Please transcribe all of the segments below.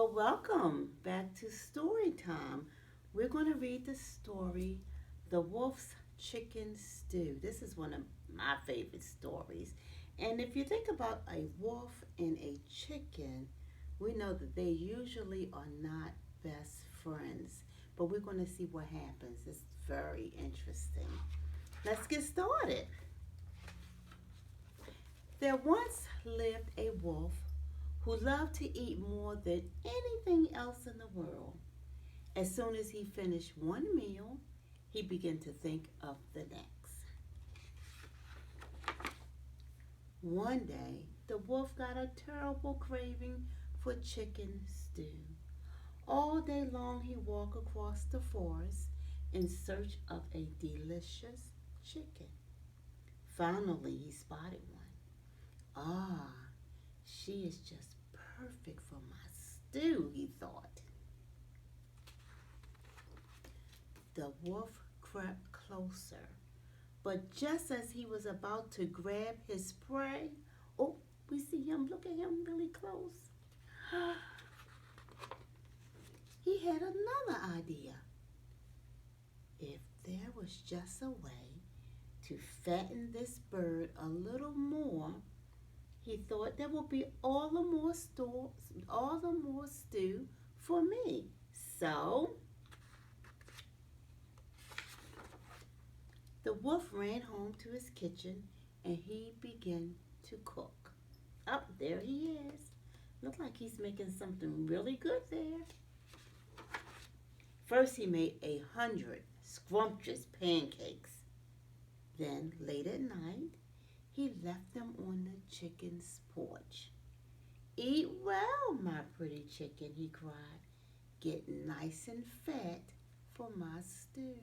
Well, welcome back to story time. We're going to read the story, The Wolf's Chicken Stew. This is one of my favorite stories. And if you think about a wolf and a chicken, we know that they usually are not best friends. But we're going to see what happens. It's very interesting. Let's get started. There once lived a wolf who loved to eat more than anything else in the world. As soon as he finished one meal, he began to think of the next. One day, the wolf got a terrible craving for chicken stew. All day long, he walked across the forest in search of a delicious chicken. Finally, he spotted one. Ah, she is just perfect for my stew, he thought. The wolf crept closer, but just as he was about to grab his prey, oh, we see him, look at him really close. He had another idea. If there was just a way to fatten this bird a little more, he thought there would be all the more stew for me. So the wolf ran home to his kitchen and he began to cook. Oh, there he is. Look like he's making something really good there. First, he made 100 scrumptious pancakes. Then, late at night, he left them on the chicken's porch. Eat well, my pretty chicken, he cried. Get nice and fat for my stew.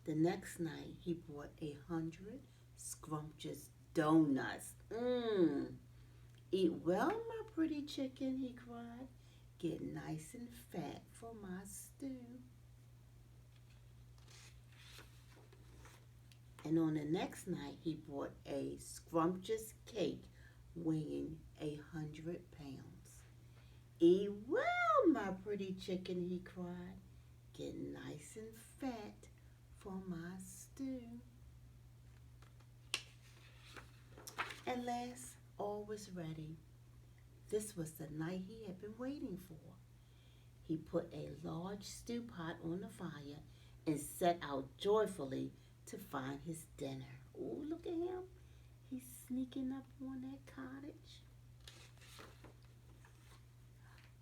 The next night, he bought 100 scrumptious donuts. Mmm. Eat well, my pretty chicken, he cried. Get nice and fat for my stew. And on the next night, he bought a scrumptious cake weighing 100 pounds. Eat well, my pretty chicken, he cried. Get nice and fat for my stew. At last, all was ready. This was the night he had been waiting for. He put a large stew pot on the fire and set out joyfully to find his dinner. Oh, look at him. He's sneaking up on that cottage.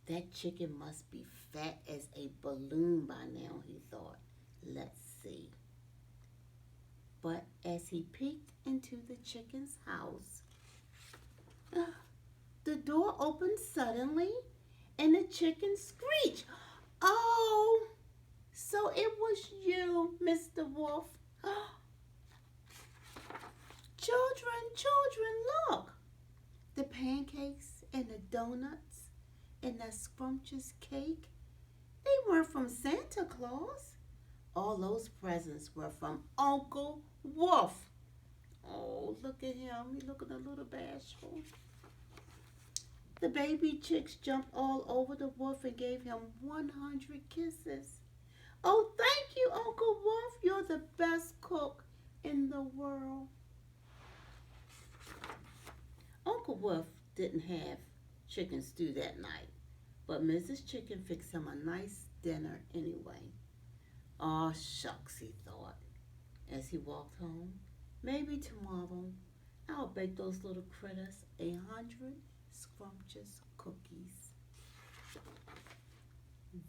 That chicken must be fat as a balloon by now, he thought. Let's see. But as he peeked into the chicken's house, the door opened suddenly and the chicken screeched. Oh, so it was you, Mr. Wolf. Children, look. The pancakes and the donuts and that scrumptious cake, they weren't from Santa Claus. All those presents were from Uncle Wolf. Oh, look at him. He's looking a little bashful. The baby chicks jumped all over the wolf and gave him 100 kisses. Oh, thank you, Uncle Wolf. You're the best cook in the world. Uncle Wolf didn't have chicken stew that night, but Mrs. Chicken fixed him a nice dinner anyway. Aw, shucks, he thought as he walked home. Maybe tomorrow I'll bake those little critters 100 scrumptious cookies.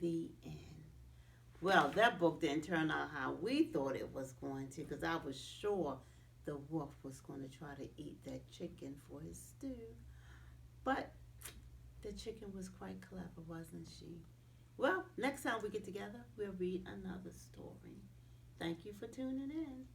The end. Well, that book didn't turn out how we thought it was going to, because I was sure the wolf was going to try to eat that chicken for his stew. But the chicken was quite clever, wasn't she? Well, next time we get together, we'll read another story. Thank you for tuning in.